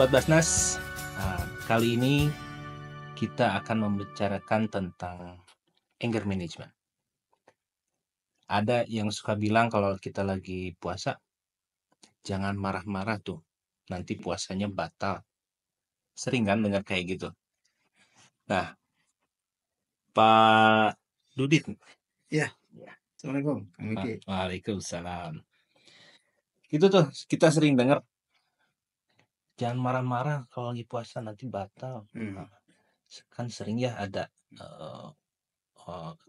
Sahabat Basnas, kali ini kita akan membicarakan tentang anger management. Ada yang suka bilang kalau kita lagi puasa, jangan marah-marah tuh, nanti puasanya batal. Sering kan dengar kayak gitu. Nah, Pak Dudit. Ya, Assalamualaikum, Kang Miki. Waalaikumsalam. Itu tuh kita sering dengar, jangan marah-marah kalau lagi puasa nanti batal. Kan sering ya ada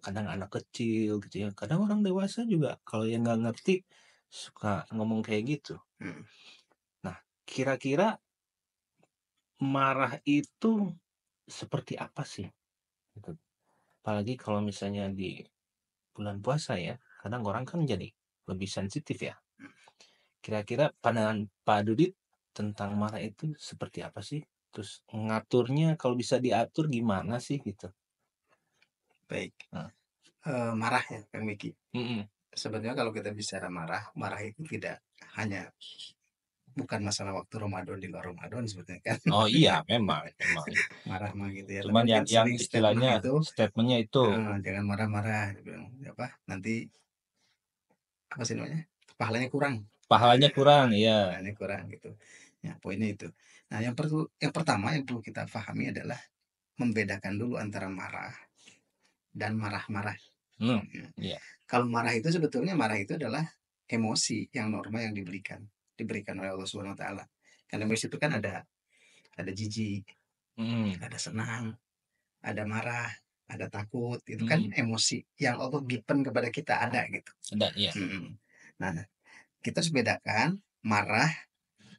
kadang anak kecil gitu ya, kadang orang dewasa juga kalau yang nggak ngerti suka ngomong kayak gitu. Nah, kira-kira marah itu seperti apa sih? Gitu. Apalagi kalau misalnya di bulan puasa ya, kadang orang kan jadi lebih sensitif ya. Kira-kira pandangan Pak Dudit tentang marah itu seperti apa sih? Terus ngaturnya kalau bisa diatur gimana sih gitu? Baik. Nah. Marah ya, Kang Miki. Mm-mm. Sebenarnya kalau kita bicara marah, marah itu bukan masalah waktu Ramadan di luar Ramadan sebetulnya kan. Oh iya, memang. Marah mah gitu ya. Cuman Tapi kan yang sering statement istilahnya itu, statementnya itu jangan marah-marah, apa? Nanti apa sih namanya? Pahalanya kurang. pahalanya kurang, ya. Pahalanya kurang gitu. Ya, poinnya itu. Nah, yang pertama yang perlu kita pahami adalah membedakan dulu antara marah dan marah-marah. Iya. Kalau marah itu sebetulnya marah itu adalah emosi yang normal yang diberikan oleh Allah Subhanahu wa taala. Karena emosi itu kan ada jijik, ada senang, ada marah, ada takut. Itu kan emosi yang Allah given kepada kita ada gitu. Ada, iya. Nah, kita harus bedakan marah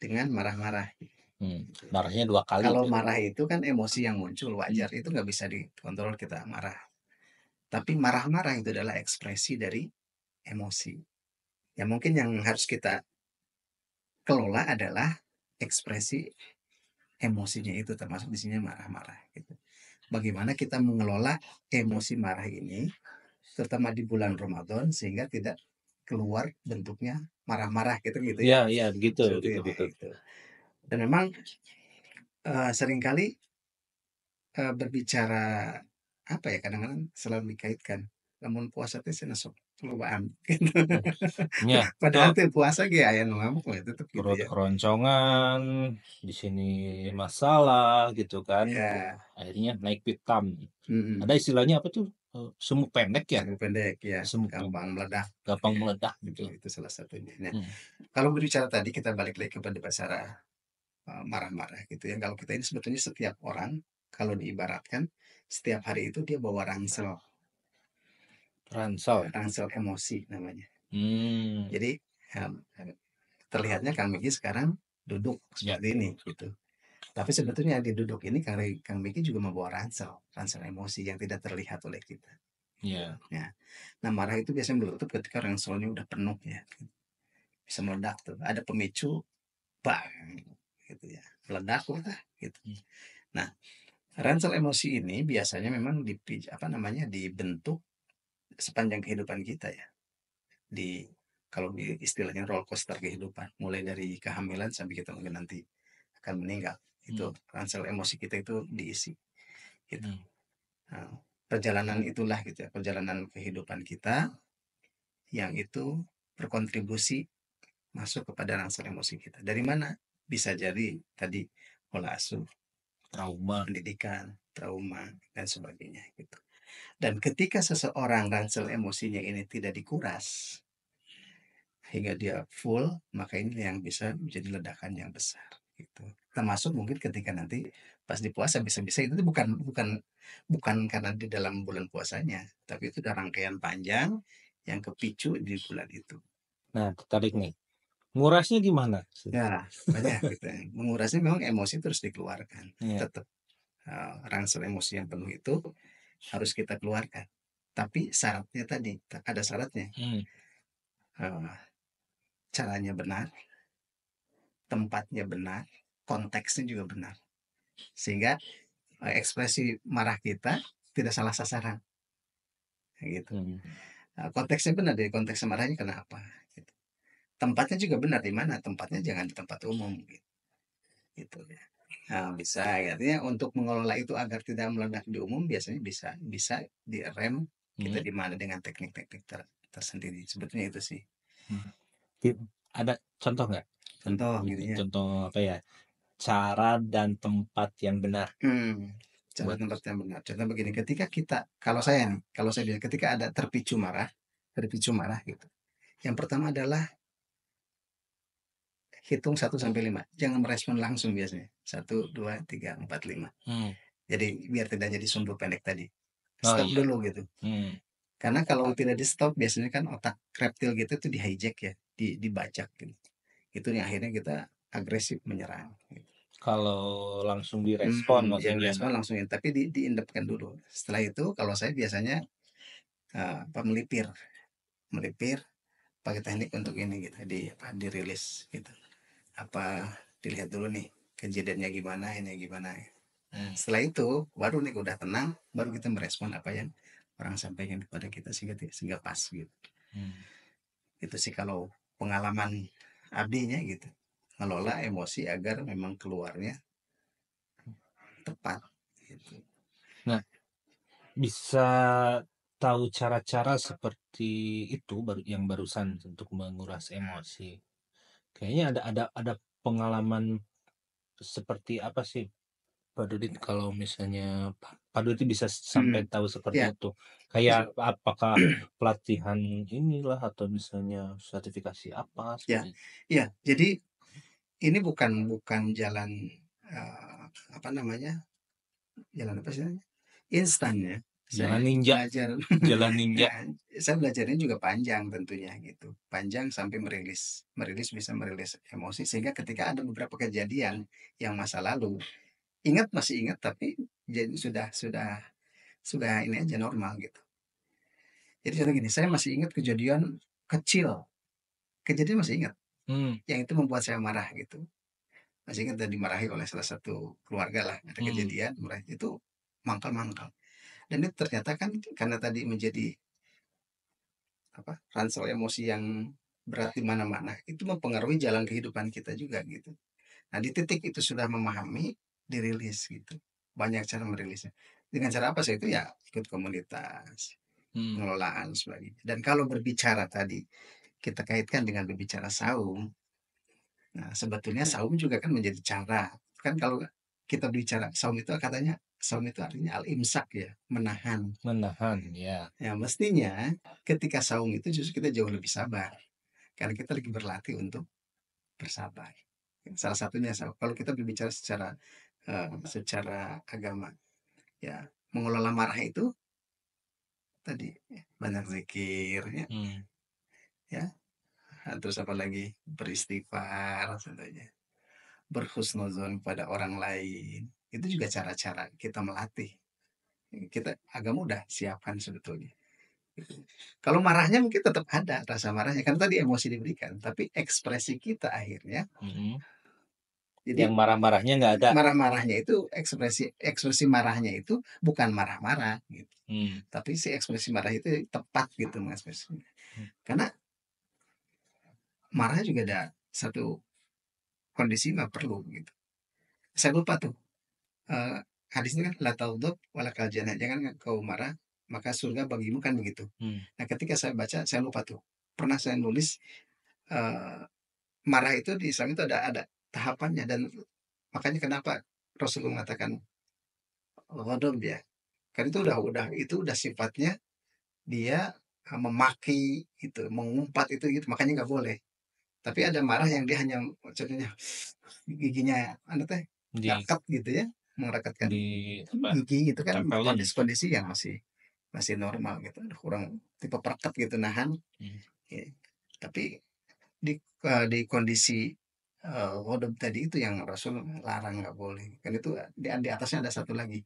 dengan marah-marah. Marahnya 2 kali. Kalau marah itu kan emosi yang muncul wajar, itu nggak bisa dikontrol kita marah. Tapi marah-marah itu adalah ekspresi dari emosi. Ya mungkin yang harus kita kelola adalah ekspresi emosinya itu, termasuk di sini marah-marah gitu. Bagaimana kita mengelola emosi marah ini terutama di bulan Ramadan sehingga tidak keluar bentuknya marah-marah gitu Iya, ya. iya, begitu Sebetulnya itu. Dan memang seringkali berbicara apa ya, kadang-kadang selalu dikaitkan lamun puasa teh cenah sok kelobaan gitu. Iya, Padahal tuh teh puasa ge aya nu ngamuk we tetep gitu perut ya. keroncongan, di sini masalah gitu kan. Ya, Akhirnya naik pitam. Ada mhm. istilahnya apa tuh? Sumuk pendek ya? Sumbu pendek ya, Sumuk gampang meledak. gampang meledak gitu. Itu salah satunya. Nah, Hmm. kalau berbicara tadi kita balik lagi kepada bahasa marah-marah gitu ya. Kalau kita ini sebetulnya setiap orang kalau diibaratkan setiap hari itu dia bawa Ransel. ransel emosi namanya. Hmm. Jadi em, terlihatnya Kang Miki sekarang duduk Ya. seperti ini gitu. Tapi sebetulnya di duduk ini Kang Miki juga membawa ransel emosi yang tidak terlihat oleh kita. Ya. Ya. Nah, marah itu biasanya meletup ketika ranselnya udah penuh ya. Bisa meledak tuh. Ada pemicu, bang, gitu ya. Meledak lah gitu. Nah, ransel emosi ini biasanya memang dibentuk sepanjang kehidupan kita ya. Kalau di istilahnya roller coaster kehidupan, mulai dari kehamilan sampai kita mungkin nanti akan meninggal. Itu ransel emosi kita itu diisi gitu. Nah, perjalanan itulah gitu ya, perjalanan kehidupan kita yang itu berkontribusi masuk kepada ransel emosi kita. Dari mana? Bisa jadi tadi pola asuh, Trauma. pendidikan, trauma, dan sebagainya gitu. Dan ketika seseorang ransel emosinya ini tidak dikuras hingga dia full, maka ini yang bisa menjadi ledakan yang besar gitu. Termasuk mungkin ketika nanti pas di puasa bisa-bisa itu bukan bukan bukan karena di dalam bulan puasanya, tapi itu udah rangkaian panjang yang kepicu di bulan itu. Nah, tertarik nih. Ngurasnya gimana? Ya, banyak gitu ya. Mengurasnya memang emosi terus dikeluarkan. Iya. Tetap ransel emosi yang penuh itu harus kita keluarkan. Tapi syaratnya tadi, ada syaratnya. Eh, Caranya benar, tempatnya benar, konteksnya juga benar. Sehingga ekspresi marah kita tidak salah sasaran. Gitu. Konteksnya benar, dari konteks marahnya kenapa. Gitu. Tempatnya juga benar, di mana tempatnya jangan di tempat umum. Gitu. gitu ya. Nah, bisa artinya untuk mengelola itu agar tidak meledak di umum biasanya bisa bisa direm kita Mhm. di mana dengan teknik-teknik tersendiri. Sebetulnya itu sih. Hmm. Ada contoh nggak? Contoh gitu ya. Contoh apa ya? Cara dan tempat yang benar Cara buat. tempat yang benar. Contoh begini, ketika kita kalau saya nih, kalau saya bilang ketika ada terpicu marah gitu. Yang pertama adalah hitung 1 sampai 5. Jangan merespon langsung biasanya. 1, 2, 3, 4, 5. Hmm. Jadi biar tidak jadi sumbu pendek tadi. Oh Stop iya. dulu gitu. Hmm. Karena kalau tidak di stop biasanya kan otak reptil gitu tuh di hijack ya, dibajak gitu. Itu yang akhirnya kita agresif menyerang. Gitu. Kalau langsung direspon Ya maksudnya respon gimana? langsung tapi diindepkan dulu. Setelah itu kalau saya biasanya apa melipir, melipir pakai teknik untuk ini gitu, dirilis gitu. Apa dilihat dulu nih kejadiannya gimana, ini gimana. Hmm. Setelah itu baru nih udah tenang, baru kita merespon apa yang orang sampaikan kepada kita sehingga pas gitu. Hmm. Itu sih kalau pengalaman abdinya gitu. Ngelola emosi agar memang keluarnya tepat gitu. Nah, bisa tahu cara-cara seperti itu yang barusan untuk menguras emosi. Kayaknya ada pengalaman seperti apa sih Pak Dudit kalau misalnya Pak Dudit bisa sampai Hmm. tahu seperti Ya, itu? Kayak apakah pelatihan inilah atau misalnya sertifikasi apa ya, seperti itu? ya. Jadi ini bukan bukan jalan apa namanya? Jalan apa sih namanya? Instan ya. Saya Jalan ninja, belajar jalan ninja. ya, saya belajarnya juga panjang tentunya gitu. Panjang sampai bisa merilis emosi sehingga ketika ada beberapa kejadian yang masa lalu, masih ingat tapi jadi sudah ini aja normal gitu. Jadi contoh gini, saya masih ingat kejadian masih ingat Hmm. yang itu membuat saya marah gitu. Masih ingat dan dimarahi oleh salah satu keluarga lah, ada Hmm. kejadian marah itu mangkal-mangkal. Dan itu ternyata kan karena tadi menjadi apa ransel emosi yang berat di mana-mana itu mempengaruhi jalan kehidupan kita juga gitu. Nah di titik itu sudah memahami dirilis gitu. Banyak cara merilisnya. Dengan cara apa sih itu ya ikut komunitas, Hmm. pengelolaan sebagainya. Dan kalau berbicara tadi kita kaitkan dengan berbicara saung. Nah sebetulnya saung juga kan menjadi cara. Kan kalau kita bicara saung itu katanya saung itu artinya al-imsak ya, menahan. Menahan, ya. Ya mestinya ketika saung itu justru kita jauh lebih sabar. Karena kita lagi berlatih untuk bersabar. Salah satunya kalau kita berbicara secara agama, ya mengelola marah itu tadi banyak zikirnya, Hmm. ya. Terus apa lagi beristighfar, contohnya berhusnuzon pada orang lain. Itu juga cara-cara kita melatih. Kita agama udah siapkan sebetulnya. Kalau marahnya mungkin tetap ada rasa marahnya kan tadi emosi diberikan, tapi ekspresi kita akhirnya Hmm. jadi Yang marah-marahnya nggak ada. marah-marahnya itu ekspresi ekspresi marahnya itu bukan marah-marah gitu. Hmm. Tapi si ekspresi marah itu tepat gitu mengekspresinya. Hmm. Karena marah juga ada satu kondisi nggak perlu gitu. Saya lupa tuh eh, hadisnya kan la taudub wala kaljana jangan kau marah maka surga bagimu kan begitu. Hmm. Nah ketika saya baca saya lupa tuh pernah saya nulis eh, marah itu di Islam itu ada tahapannya dan makanya kenapa Rasulullah mengatakan ghadab ya kan itu udah sifatnya dia memaki itu mengumpat itu gitu makanya nggak boleh tapi ada marah yang dia hanya contohnya giginya anu teh Di ngakat gitu ya merekatkan di apa? gigi gitu kan Tempelin. kondisi yang masih masih normal gitu aduh, kurang tipe pereket gitu nahan Hmm. ya. Tapi di kondisi ghadab tadi itu yang Rasul larang nggak boleh kan itu di atasnya ada satu lagi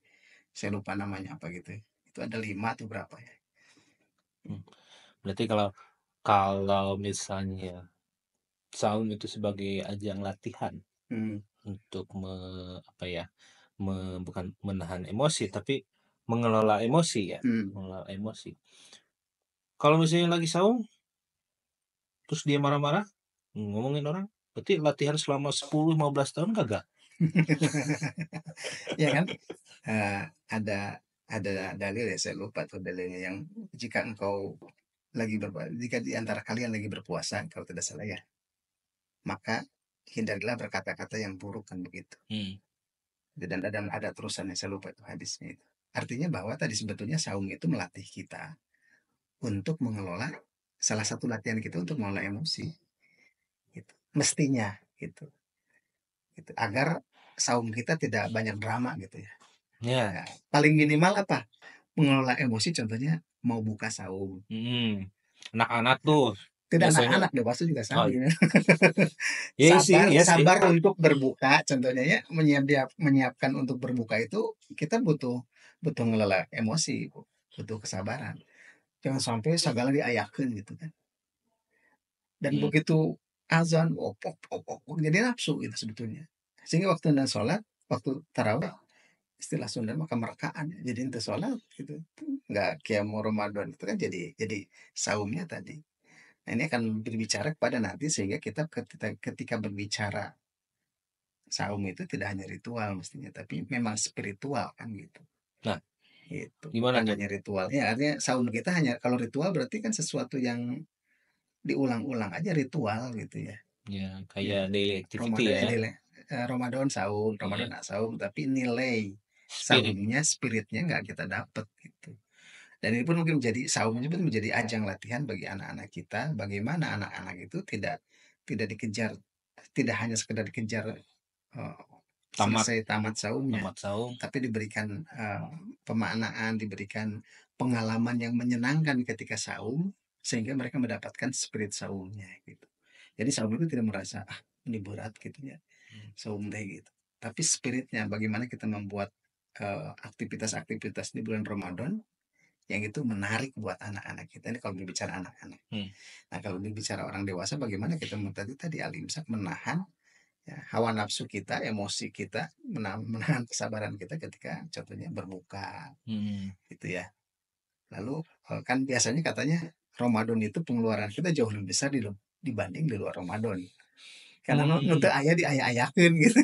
saya lupa namanya apa gitu itu ada 5 atau berapa ya. Hmm. Berarti kalau kalau misalnya saung itu sebagai ajang latihan Hmm. untuk apa ya, bukan menahan emosi tapi mengelola emosi ya, Hmm. mengelola emosi. Kalau misalnya lagi saung, terus dia marah-marah, ngomongin orang, berarti latihan selama 10-15 tahun kagak? Ya kan? Eee, ada dalil ya, saya lupa tuh dalilnya yang jika engkau jika di antara kalian lagi berpuasa kalau tidak salah ya, maka hindarilah berkata-kata yang buruk kan begitu. Hmm. Dan ada terusannya, saya lupa itu hadisnya itu. Artinya bahwa tadi sebetulnya saum itu melatih kita untuk mengelola salah satu latihan kita untuk mengelola emosi gitu. Mestinya gitu. Gitu. Agar saum kita tidak banyak drama gitu ya. Ya. Ya, paling minimal apa? Mengelola emosi contohnya mau buka saum. Hmm. Anak-anak Ya. tuh Tidak biasanya, anak-anak, dewasa juga oh sama ya. iya sih, Sabar iya sih. sabar untuk berbuka contohnya ya, menyiapkan untuk berbuka itu kita butuh butuh ngelola emosi, butuh kesabaran. Jangan sampai segala diayakeun gitu kan. Dan Hmm. begitu azan, jadi nafsu gitu sebetulnya. Sehingga waktu anda sholat, waktu tarawih, istilah Sunda mah kemerkaan. Jadi ente sholat gitu, nggak kiamu Ramadan itu kan jadi saumnya tadi. Nah, ini akan berbicara kepada nanti sehingga kita ketika berbicara saum itu tidak hanya ritual mestinya, tapi memang spiritual kan gitu. Nah, Gitu. gimana Bukan nih? hanya ritual. Ya, artinya saum kita hanya kalau ritual berarti kan sesuatu yang diulang-ulang aja ritual gitu ya. Ya, kayak Gitu. daily activity Ramadan ya. Ramadan saum, Ramadan Iya, nggak saum, tapi nilai spirit. saumnya, spiritnya nggak kita dapet gitu. Dan ini pun mungkin saum itu menjadi ajang latihan bagi anak-anak kita, bagaimana anak-anak itu tidak tidak dikejar, tidak hanya sekedar dikejar eh, Tamat, selesai tamat saumnya, tamat saum. tapi diberikan pemaknaan, diberikan pengalaman yang menyenangkan ketika saum, sehingga mereka mendapatkan spirit saumnya gitu. Jadi saum itu tidak merasa ini berat gitu ya, Hmm. saum teh gitu. Tapi spiritnya bagaimana kita membuat aktivitas-aktivitas di bulan Ramadan yang itu menarik buat anak-anak kita. Ini kalau berbicara anak-anak. Hmm. Nah, kalau berbicara orang dewasa bagaimana kita tadi alimsak menahan ya, hawa nafsu kita, emosi kita, menahan kesabaran kita ketika contohnya berbuka Hmm. gitu ya. Lalu kan biasanya katanya Ramadan itu pengeluaran kita jauh lebih besar dibanding di luar Ramadan. Karena nuntut Hmm. ayah diayah-ayahkeun gitu.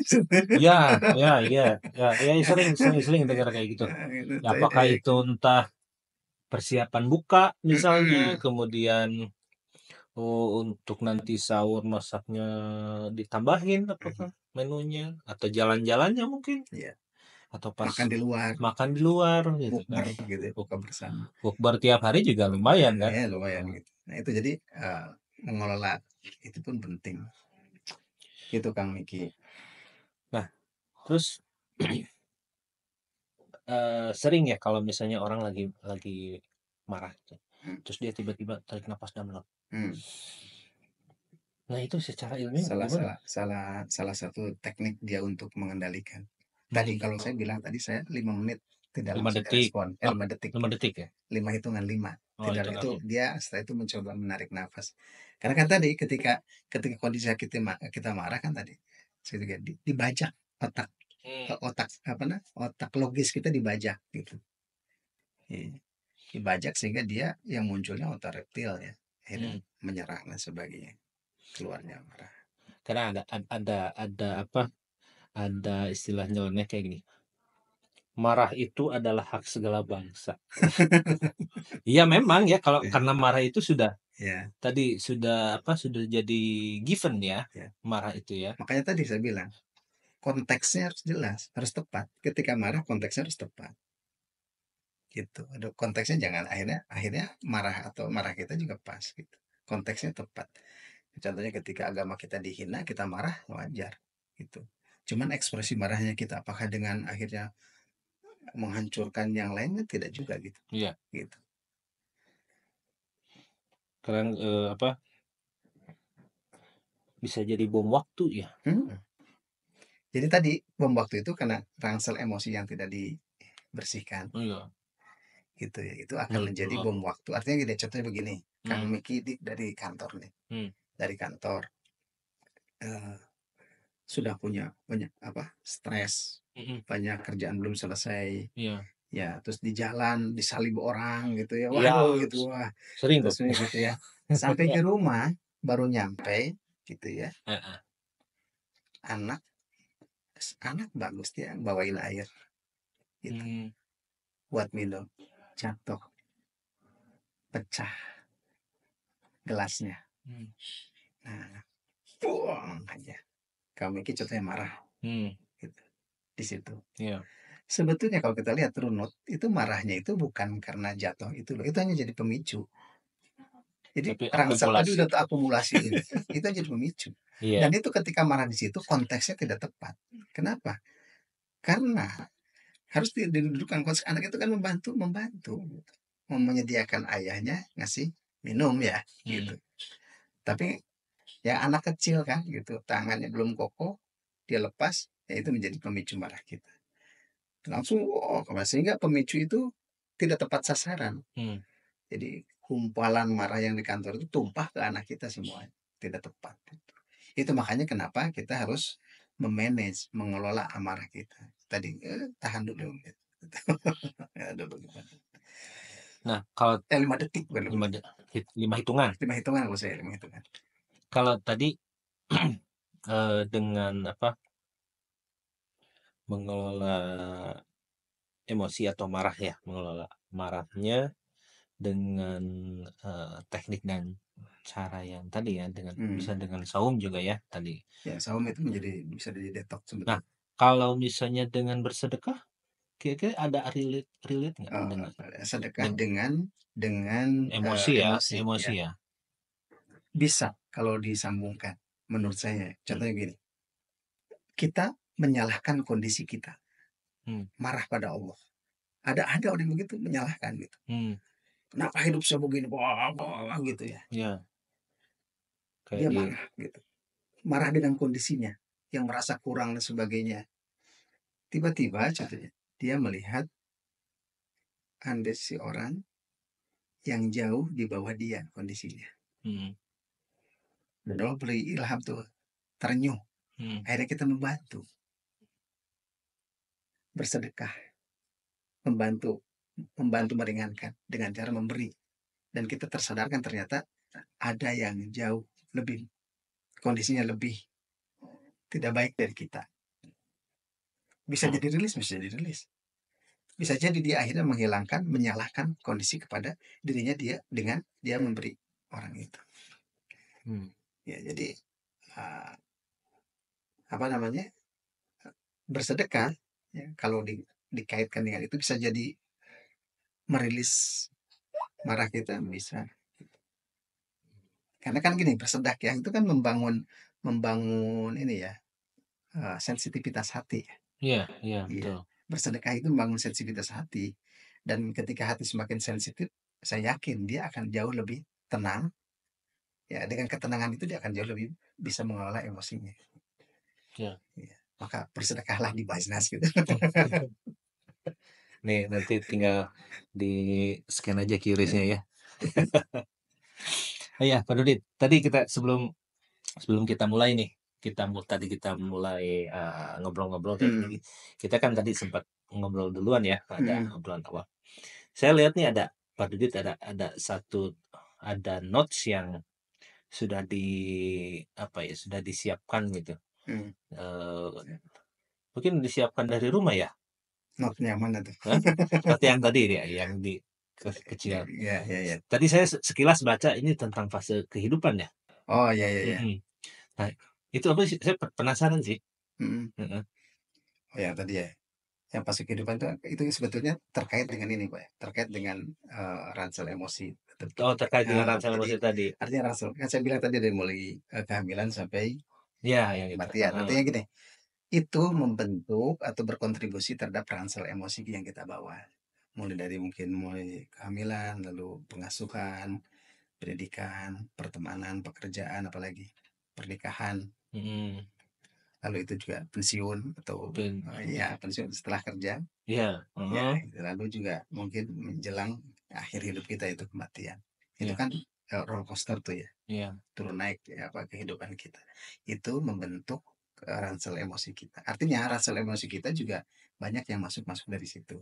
Ya, ya, ya, ya, ya, sering, sering, sering dengar kayak gitu. Ya, Nuntut apakah itu ayah-ayahkeun. entah persiapan buka misalnya, Mm-mm. kemudian untuk nanti sahur masaknya ditambahin apakah menunya, atau jalan-jalannya mungkin, Iya, atau pas makan di luar, makan di luar gitu kan. bukber gitu ya, buka bersama. Bukber tiap hari juga lumayan kan. Ya lumayan gitu. Nah itu jadi mengelola itu pun penting. Itu Kang Miki. Nah, terus sering ya kalau misalnya orang lagi marah gitu. Hmm. Terus dia tiba-tiba tarik nafas dalam. Hmm. Nah, itu secara ilmiah Salah gimana? salah salah salah satu teknik dia untuk mengendalikan. Tadi Hmm. kalau saya bilang tadi saya 5 menit tidak 5 langsung detik. direspon. 5 detik 5 ya. detik ya? 5 hitungan 5. Oh, Tidak itu itu nanti. dia setelah itu mencoba menarik nafas. Karena kan tadi ketika ketika kondisi kita marah kan tadi saya juga dibajak otak Hmm. otak apa otak logis kita dibajak gitu. Iya. Dibajak sehingga dia yang munculnya otak reptil ya. Akhirnya Hmm. menyerang dan sebagainya. Keluarnya marah. Karena ada apa? Ada istilah nyeleneh kayak gini. Marah itu adalah hak segala bangsa. Iya memang ya kalau Ya, karena marah itu sudah ya, tadi sudah apa sudah jadi given ya, ya. marah itu ya. Makanya tadi saya bilang konteksnya harus jelas, harus tepat. Ketika marah konteksnya harus tepat. Gitu. Ada konteksnya jangan akhirnya akhirnya marah atau marah kita juga pas gitu. Konteksnya tepat. Contohnya ketika agama kita dihina, kita marah wajar gitu. Cuman ekspresi marahnya kita apakah dengan akhirnya menghancurkan yang lainnya tidak juga gitu. Iya. Gitu. Sekarang apa bisa jadi bom waktu ya. Hmm. Jadi tadi bom waktu itu karena rangsel emosi yang tidak dibersihkan Oh, iya. gitu ya. Itu akan Hmm. menjadi bom waktu. Artinya gini, contohnya begini. Kang Hmm. Miki dari kantor nih. Hmm. Dari kantor eh, sudah punya banyak apa? Stres, Mm-mm. banyak kerjaan belum selesai. Iya. Ya, terus di jalan disalib orang gitu ya. Iya, Waduh gitu wah. sering tuh. Terus gitu ya. Sampai ke rumah baru nyampe gitu ya. Heeh. Anak anak bagus dia bawain air gitu Hmm. buat minum, jatuh, pecah gelasnya. Hmm. Nah, buang aja. Kami ki contohnya marah Hmm. gitu di situ. Iya. Sebetulnya kalau kita lihat runut itu marahnya itu bukan karena jatuh itu loh, itu hanya jadi pemicu. Jadi Tapi rangsel tadi akumulasi. udah terakumulasiin, itu jadi pemicu. Dan Iya. itu ketika marah di situ konteksnya tidak tepat. Kenapa? Karena harus didudukan konteks anak itu kan membantu membantu menyediakan ayahnya ngasih minum ya Hmm. gitu. Tapi ya anak kecil kan gitu, tangannya belum kokoh, dia lepas, ya itu menjadi pemicu marah kita. Langsung sehingga pemicu itu tidak tepat sasaran. Hmm. Jadi kumpalan marah yang di kantor itu tumpah ke anak kita semua, tidak tepat. Itu makanya kenapa kita harus memanage, mengelola amarah kita. Tadi tahan dulu gitu. Ya, dulu gimana? Nah, kalau 5 detik bukan 5 lima, detik. lima hitungan. 5 hitungan kalau saya 5 hitungan. Kalau tadi dengan apa mengelola emosi atau marah ya, mengelola marahnya dengan teknik dan cara yang tadi ya, dengan Hmm. bisa dengan saum juga ya tadi. Ya, saum itu menjadi bisa jadi detox Nah, sebetulnya. kalau misalnya dengan bersedekah, kira-kira ada relate relate nggak dengan Sedekah dengan dengan emosi ya, emosi emosi ya. ya. Bisa kalau disambungkan menurut saya. Hmm. Contohnya gini, kita menyalahkan kondisi kita, Hmm. marah pada Allah. Ada orang begitu menyalahkan gitu. Hmm. Kenapa hidup saya begini? Wah, wah, wah, gitu ya. Ya, kayak Dia di marah gitu. Marah dengan kondisinya yang merasa kurang dan sebagainya. Tiba-tiba contohnya dia melihat ada si orang yang jauh di bawah dia kondisinya. hmm. Dan Allah beri ilham tuh, terenyuh. Hmm. Akhirnya kita membantu, bersedekah, membantu, membantu meringankan dengan cara memberi. Dan kita tersadarkan ternyata ada yang jauh lebih kondisinya lebih tidak baik dari kita. Bisa jadi rilis, bisa jadi rilis. Bisa jadi dia akhirnya menghilangkan, menyalahkan kondisi kepada dirinya dia dengan dia memberi orang itu. Hmm. Ya, jadi uh, apa namanya bersedekah ya, kalau dikaitkan dengan itu bisa jadi merilis marah kita bisa. Karena kan gini bersedekah itu kan membangun membangun ini ya sensitivitas hati. Iya, iya Iya, betul. bersedekah itu membangun sensitivitas hati dan ketika hati semakin sensitif, saya yakin dia akan jauh lebih tenang. Ya, dengan ketenangan itu dia akan jauh lebih bisa mengelola emosinya. Ya. Ya, maka bersedekahlah di Basnas gitu. Nih nanti tinggal di scan aja QRIS-nya ya. Oh ya, Pak Dudit, tadi kita sebelum sebelum kita mulai nih, tadi kita mulai ngobrol-ngobrol kayak gini. Hmm. Kita kan tadi sempat ngobrol duluan ya, ada Hmm. obrolan awal. Saya lihat nih ada Pak Dudit ada notes yang sudah sudah disiapkan gitu. Hmm. Eh, Mungkin disiapkan dari rumah ya, Notnya yang mana tuh? Hah? Seperti yang tadi ya, yang di kecil. Ya, ya, ya. Tadi saya sekilas baca ini tentang fase kehidupan ya. Oh, ya, ya, ya. Mm-mm. Nah, itu apa sih? Saya penasaran sih. Hmm. Heeh. Oh ya tadi ya. Yang pasti kehidupan itu sebetulnya terkait dengan ini, Pak. Ya, terkait dengan ransel emosi. Oh, terkait dengan Nah, ransel jadi emosi tadi. artinya ransel kan saya bilang tadi dari mulai kehamilan sampai Ya, yang itu. kematian. Heeh. Artinya gini, itu membentuk atau berkontribusi terhadap ransel emosi yang kita bawa. Mulai kehamilan, lalu pengasuhan, pendidikan, pertemanan, pekerjaan, apalagi pernikahan. Mm-mm. Lalu itu juga pensiun atau ya pensiun setelah kerja. Ya. Ya, Heeh. lalu juga mungkin menjelang akhir hidup kita itu kematian. Itu Ya. kan roller coaster tuh ya, Ya. turun naik ya apa kehidupan kita. Itu membentuk ransel emosi kita. Artinya ransel emosi kita juga banyak yang masuk dari situ.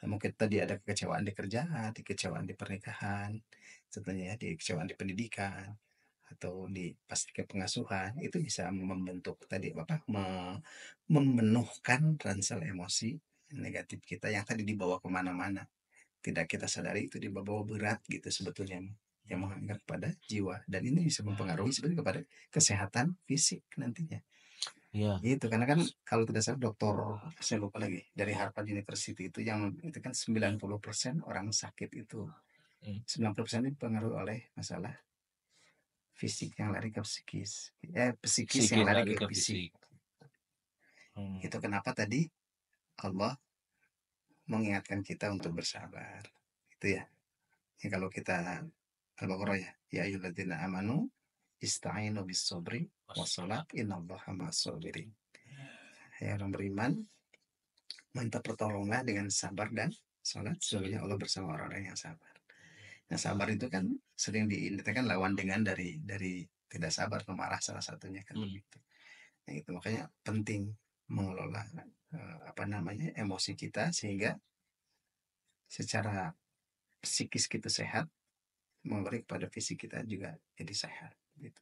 Ya, mungkin tadi ada kekecewaan di kerjaan, kekecewaan di pernikahan, contohnya ya, di kekecewaan di pendidikan, atau di pas ke pengasuhan itu bisa membentuk tadi apa memenuhkan ransel emosi negatif kita yang tadi dibawa kemana-mana, tidak kita sadari itu dibawa berat gitu sebetulnya yang mengangkat pada jiwa, dan ini bisa mempengaruhi sebetulnya kepada kesehatan fisik nantinya. Iya. Gitu, karena kan kalau tidak salah dokter, saya lupa lagi, dari Harvard University itu yang itu kan 90% orang sakit itu, 90% dipengaruhi oleh masalah fisik yang lari ke psikis, psikis yang Psikis lari lari ke ke fisik. fisik. Itu kenapa tadi Allah mengingatkan kita untuk bersabar. Itu ya. Ya kalau kita Al-Baqarah ya, ya ayyuhalladzina amanu ista'inu bis sabri wassalat innallaha ma'as-sabirin. Ya orang beriman, minta pertolongan dengan sabar dan salat, sesungguhnya Allah bersama orang-orang yang sabar. Nah, sabar itu kan sering diidentikan lawan dengan dari tidak sabar, pemarah salah satunya kan begitu. Nah, itu makanya penting mengelola apa namanya emosi kita sehingga secara psikis kita sehat, memberi kepada fisik kita juga jadi sehat gitu.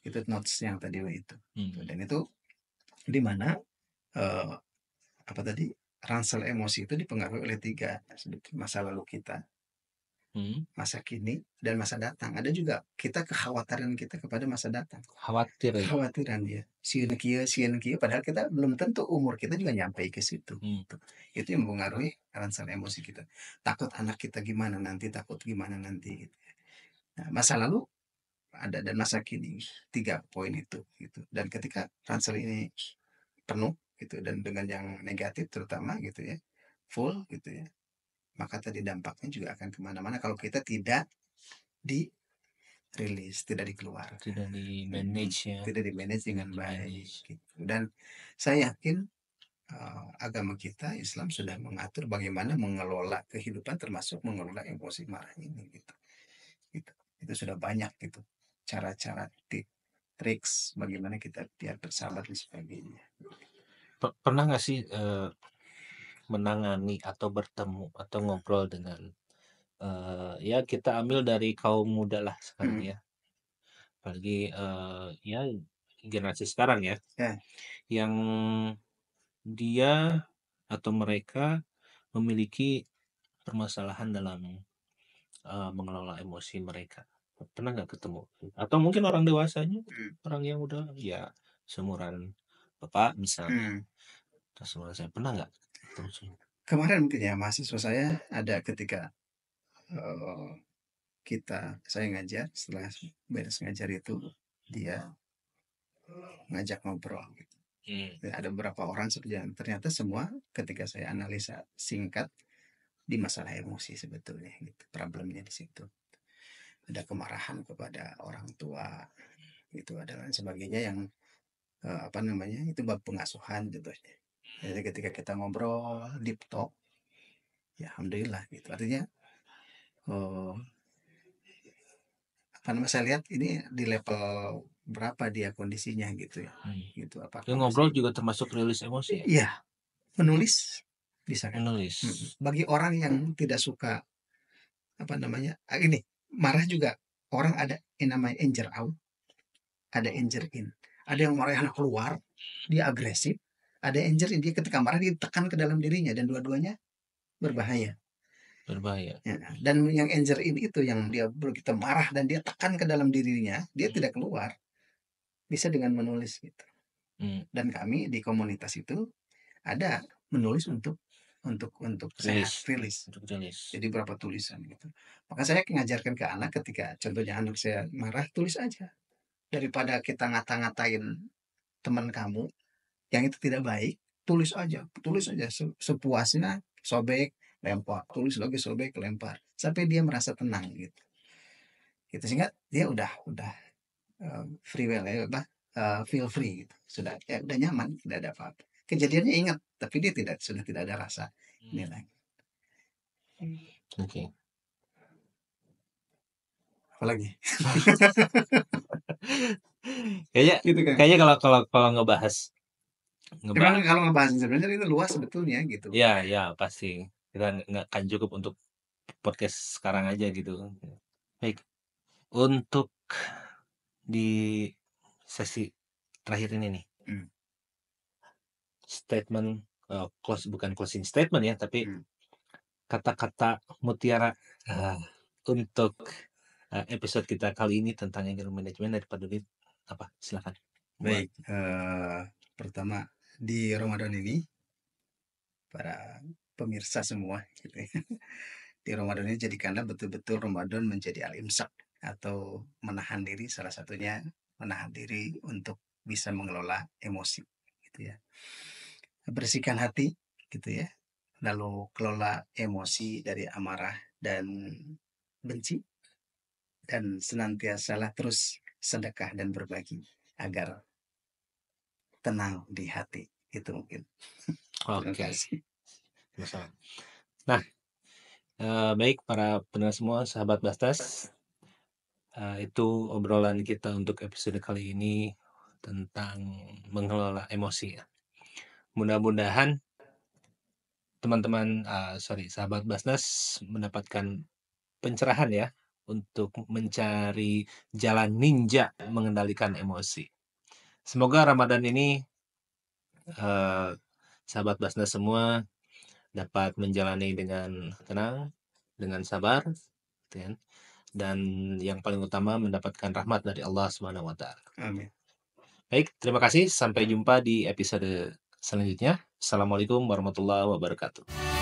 Itu notes yang tadi itu. Dan itu di mana apa tadi ransel emosi itu dipengaruhi oleh tiga masa lalu kita, masa kini, dan masa datang. Ada juga kita kekhawatiran kita kepada masa datang. Khawatir ya. Kekhawatiran dia. Sieun kieu, padahal kita belum tentu umur kita juga nyampe ke situ. Itu yang mempengaruhi ransel emosi kita. Takut anak kita gimana nanti, takut gimana nanti. Gitu. Nah, masa lalu ada dan masa kini, 3 poin itu. Gitu. Dan ketika ransel ini penuh gitu dan dengan yang negatif terutama gitu ya, full gitu ya, maka tadi dampaknya juga akan kemana-mana kalau kita tidak dirilis, tidak dikeluarkan, tidak di manage ya, tidak di manage dengan baik gitu. Dan saya yakin agama kita Islam sudah mengatur bagaimana mengelola kehidupan termasuk mengelola emosi marah ini gitu. Itu sudah banyak gitu cara-cara triks bagaimana kita biar bersabar dan sebagainya. Pernah nggak sih menangani atau bertemu atau ngobrol dengan ya kita ambil dari kaum muda lah sekarang ya, apalagi ya generasi sekarang ya, yang dia atau mereka memiliki permasalahan dalam mengelola emosi mereka. Pernah nggak ketemu? Atau mungkin orang dewasanya, orang yang udah ya seumuran bapak misalnya, atau seumuran saya, pernah nggak ketemu? Kemarin mungkin ya mahasiswa saya ada ketika saya ngajar, setelah beres ngajar itu dia ngajak ngobrol gitu. Ada beberapa orang ternyata semua ketika saya analisa singkat di masalah emosi sebetulnya gitu, problemnya di situ. Ada kemarahan kepada orang tua gitu, ada lain sebagainya yang apa namanya itu bab pengasuhan gitu. Jadi ketika kita ngobrol deep talk, ya alhamdulillah gitu. Artinya apa namanya saya lihat ini di level berapa dia kondisinya gitu ya. Gitu apakah ngobrol juga termasuk rilis emosi ya? Iya, menulis bisa kan. Menulis. Bagi orang yang tidak suka apa namanya ini marah juga, orang ada yang namanya anger out, ada anger in, ada yang marah keluar dia agresif, ada anger in dia ketika marah dia tekan ke dalam dirinya dan dua-duanya berbahaya. Ya, dan yang anger in itu yang dia begitu marah dan dia tekan ke dalam dirinya, dia tidak keluar, bisa dengan menulis gitu. Dan kami di komunitas itu ada menulis untuk sehat, rilis. Jadi berapa tulisan gitu. Maka saya ngajarkan ke anak ketika contohnya anak saya marah, tulis aja. Daripada kita ngata-ngatain teman kamu yang itu tidak baik, tulis aja sepuasnya, sobek, lempar, tulis lagi, sobek, lempar, sampai dia merasa tenang gitu. Gitu sehingga dia udah free will ya, feel free gitu. Sudah ya udah nyaman, tidak ada apa-apa. Kejadiannya ingat, tapi dia sudah tidak ada rasa ini lagi. Oke. Apalagi? Kayaknya gitu kan. Kayaknya kalau ngebahas kalau ngebahas sebenarnya itu luas sebetulnya gitu. Ya pasti kita nggak akan cukup untuk podcast sekarang aja gitu. Baik, untuk di sesi terakhir ini nih. Statement bukan closing statement ya, tapi kata-kata mutiara untuk episode kita kali ini tentang anger management dari Pak Dudit. Apa? Silakan. Baik, pertama di Ramadan ini para pemirsa semua gitu ya. Di Ramadan ini jadikanlah betul-betul Ramadan menjadi al-imsak atau menahan diri, salah satunya menahan diri untuk bisa mengelola emosi gitu ya. Bersihkan hati gitu ya. Lalu kelola emosi dari amarah dan benci, dan senantiasalah terus sedekah dan berbagi agar tenang di hati. Itu mungkin. Terima Oke. kasih. Masalah. Nah, baik para pendengar semua, sahabat Bastas, itu obrolan kita untuk episode kali ini tentang mengelola emosi ya. Mudah-mudahan teman-teman, sahabat Basnas mendapatkan pencerahan ya untuk mencari jalan ninja mengendalikan emosi. Semoga Ramadan ini sahabat Basnas semua dapat menjalani dengan tenang, dengan sabar, gitu kan? Dan yang paling utama mendapatkan rahmat dari Allah Subhanahu wa taala. Amin. Baik, terima kasih. Sampai jumpa di episode selanjutnya. Assalamualaikum warahmatullahi wabarakatuh.